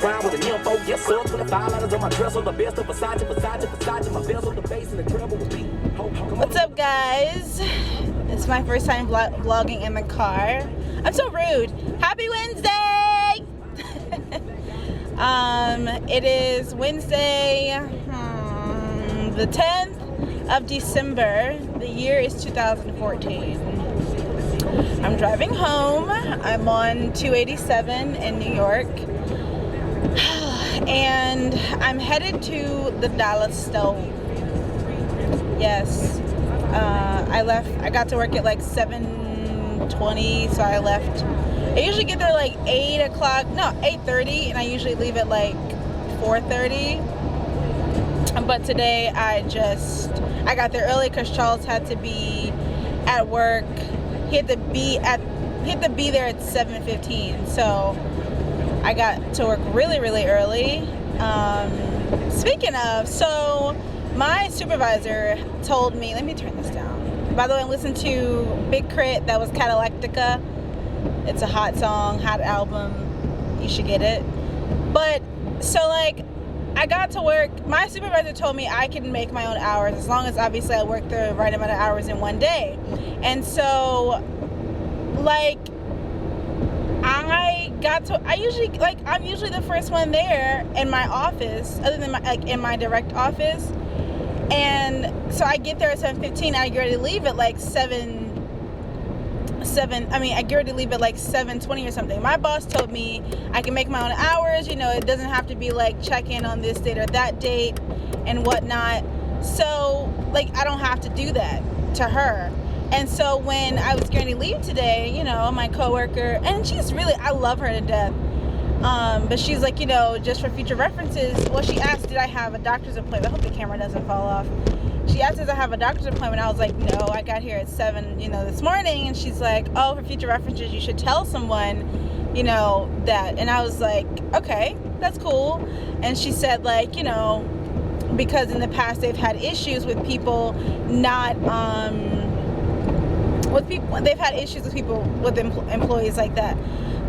around with an info. Yes, sir. 25 letters on my dress on the best of Versace, my bells on the bass and the treble with me. What's up, guys? It's my first time vlogging in the car. I'm so rude. Happy Wednesday! It is Wednesday, the 10th of December. The year is 2014. I'm driving home. I'm on 287 in New York. And I'm headed to the Dallas stove. Yes. I got to work at like 7:20, so I left. I usually get there like 8 o'clock, no, 8:30, and I usually leave at like 4:30. But today I got there early because Charles had to be at work. He had to be there at 7:15. So I got to work really early. Speaking of, so my supervisor told me, let me turn this down. By the way, I listened to Big Crit, that was Catalactica. It's a hot song, hot album. You should get it. But, so like, I got to work. My supervisor told me I can make my own hours as long as obviously I work the right amount of hours in one day. And so, like, I'm usually the first one there in my office, other than in my direct office. And so I get there at 7:15 and I get ready to leave at like 7:20 or something. My boss told me I can make my own hours, you know, it doesn't have to be like check in on this date or that date and whatnot. So like I don't have to do that to her. And so when I was going to leave today, you know, my coworker, and I love her to death. But she's like, you know, just for future references, well, she asked, did I have a doctor's appointment? I hope the camera doesn't fall off. She asked, does I have a doctor's appointment? I was like, no, I got here at 7, you know, this morning. And she's like, oh, for future references, you should tell someone, you know, that. And I was like, okay, that's cool. And she said, like, you know, because in the past they've had issues with people not, they've had issues with people, with employees like that.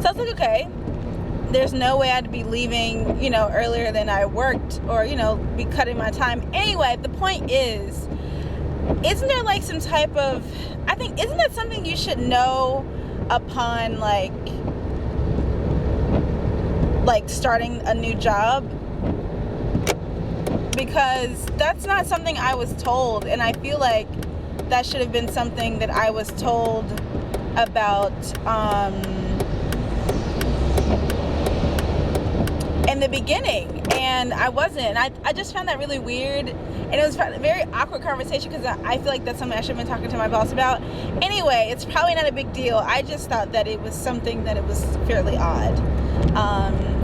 So I was like, okay, there's no way I'd be leaving, you know, earlier than I worked, or, you know, be cutting my time. Anyway, the point is, isn't there like some type of, isn't that something you should know upon like starting a new job? Because that's not something I was told, and I feel like that should have been something that I was told about in the beginning, and I wasn't. I just found that really weird, and it was a very awkward conversation because I feel like that's something I should have been talking to my boss about. Anyway, it's probably not a big deal. I just thought that it was something that it was fairly odd.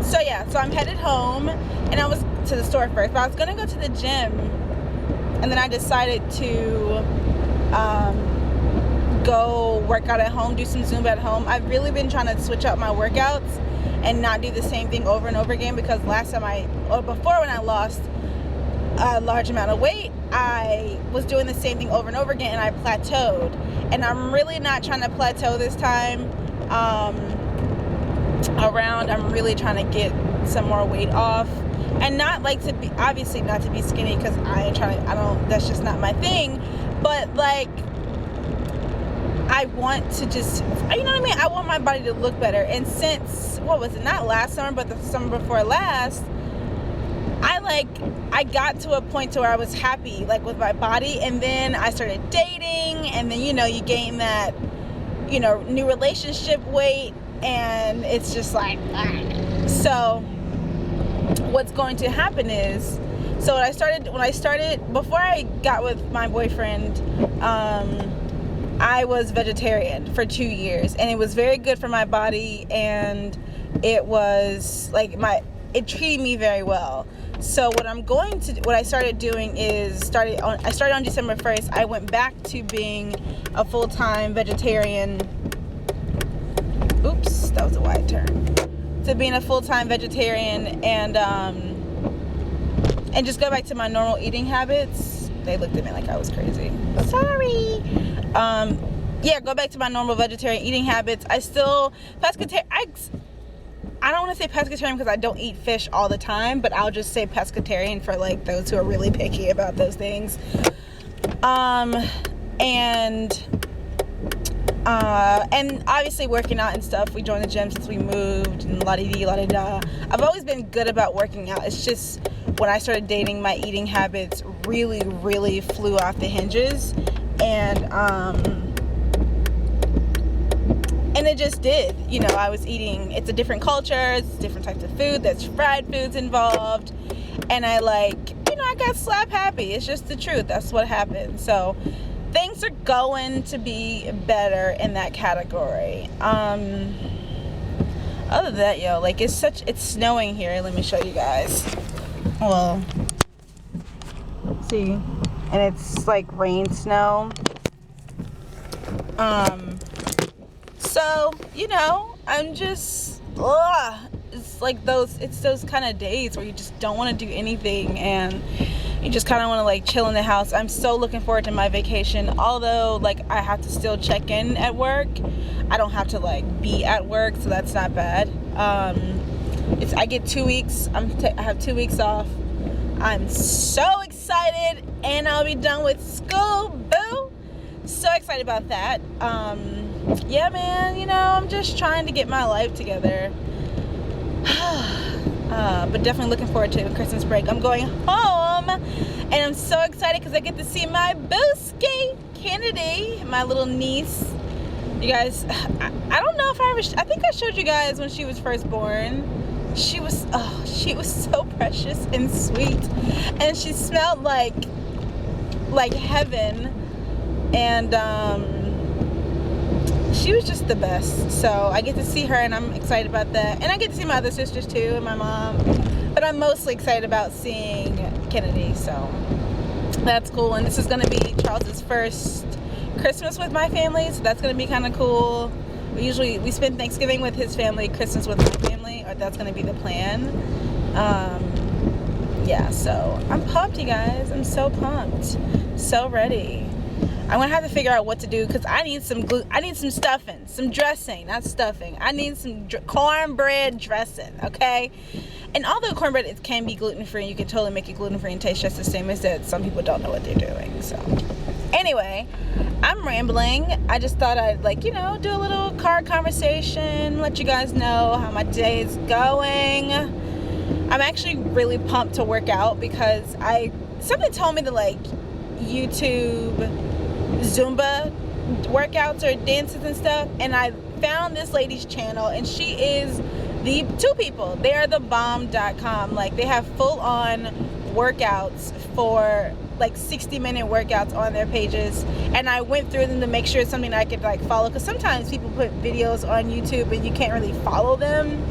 So yeah, so I'm headed home, and I was to the store first, but I was gonna go to the gym, and then I decided to go work out at home, do some Zumba at home. I've really been trying to switch up my workouts and not do the same thing over and over again, because before when I lost a large amount of weight, I was doing the same thing over and over again, and I plateaued. And I'm really not trying to plateau this time around. I'm really trying to get some more weight off, and not like to be, obviously not to be skinny, because that's just not my thing. But like, I want to just, you know what I mean? I want my body to look better. And since, what was it? Not last summer, but the summer before last, I got to a point to where I was happy, like, with my body. And then I started dating, and then, you know, you gain that, you know, new relationship weight, and it's just like, so what's going to happen is, so when I started, before I got with my boyfriend, I was vegetarian for 2 years, and it was very good for my body, and it was like it treated me very well. So what I started doing is, I started on December 1st. I went back to being a full-time vegetarian. Oops, that was a wide turn. To being a full-time vegetarian, and just go back to my normal eating habits. They looked at me like I was crazy. Sorry. Yeah, go back to my normal vegetarian eating habits. I I don't want to say pescatarian because I don't eat fish all the time, but I'll just say pescatarian for like those who are really picky about those things. And obviously working out and stuff. We joined the gym since we moved and la-di-di, la-di-da. I've always been good about working out. It's just when I started dating, my eating habits really, really flew off the hinges. And it just did. You know, I was eating, it's a different culture, it's different types of food, there's fried foods involved. And I I got slap happy. It's just the truth. That's what happened. So things are going to be better in that category. Other than that, yo, like it's snowing here. Let me show you guys. Well, see, and it's like rain snow. So, you know, I'm just, it's those kind of days where you just don't want to do anything and you just kind of want to like chill in the house. I'm so looking forward to my vacation, although like I have to still check in at work. I don't have to like be at work, so that's not bad. I get 2 weeks. I have 2 weeks off. I'm so excited, and I'll be done with school. Boo! So excited about that. Yeah, man. You know, I'm just trying to get my life together. But definitely looking forward to Christmas break. I'm going home, and I'm so excited because I get to see my booski, Kennedy, my little niece. You guys, I don't know if I think I showed you guys when she was first born. She was so precious and sweet, and she smelled like heaven, and she was just the best. So I get to see her, and I'm excited about that. And I get to see my other sisters too, and my mom. But I'm mostly excited about seeing Kennedy, so that's cool. And this is going to be Charles's first Christmas with my family, so that's going to be kind of cool. We spend Thanksgiving with his family, Christmas with my family, or that's going to be the plan. Yeah, so I'm pumped, you guys. I'm so pumped, so ready. I'm gonna have to figure out what to do because I need some stuffing, some dressing, not stuffing. I need some cornbread dressing, okay? And although cornbread can be gluten-free, you can totally make it gluten-free and taste just the same as that. Some people don't know what they're doing. So anyway, I'm rambling. I just thought I'd do a little car conversation, let you guys know how my day is going. I'm actually really pumped to work out because somebody told me to YouTube Zumba workouts or dances and stuff, and I found this lady's channel, and she is the two people. They are the bomb.com. They have full-on workouts for 60-minute workouts on their pages, and I went through them to make sure it's something I could follow, because sometimes people put videos on YouTube and you can't really follow them.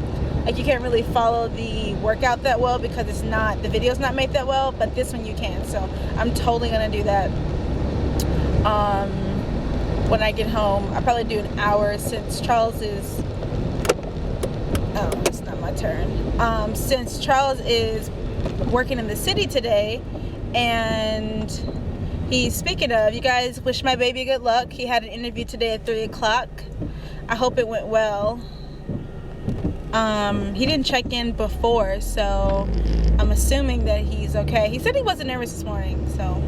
You can't really follow the workout that well because the video's not made that well, but this one you can. So I'm totally gonna do that when I get home. I'll probably do an hour since Charles is, oh, it's not my turn. Since Charles is working in the city today, and speaking of, you guys wish my baby good luck. He had an interview today at 3 o'clock. I hope it went well. He didn't check in before, so I'm assuming that he's okay. He said he wasn't nervous this morning, so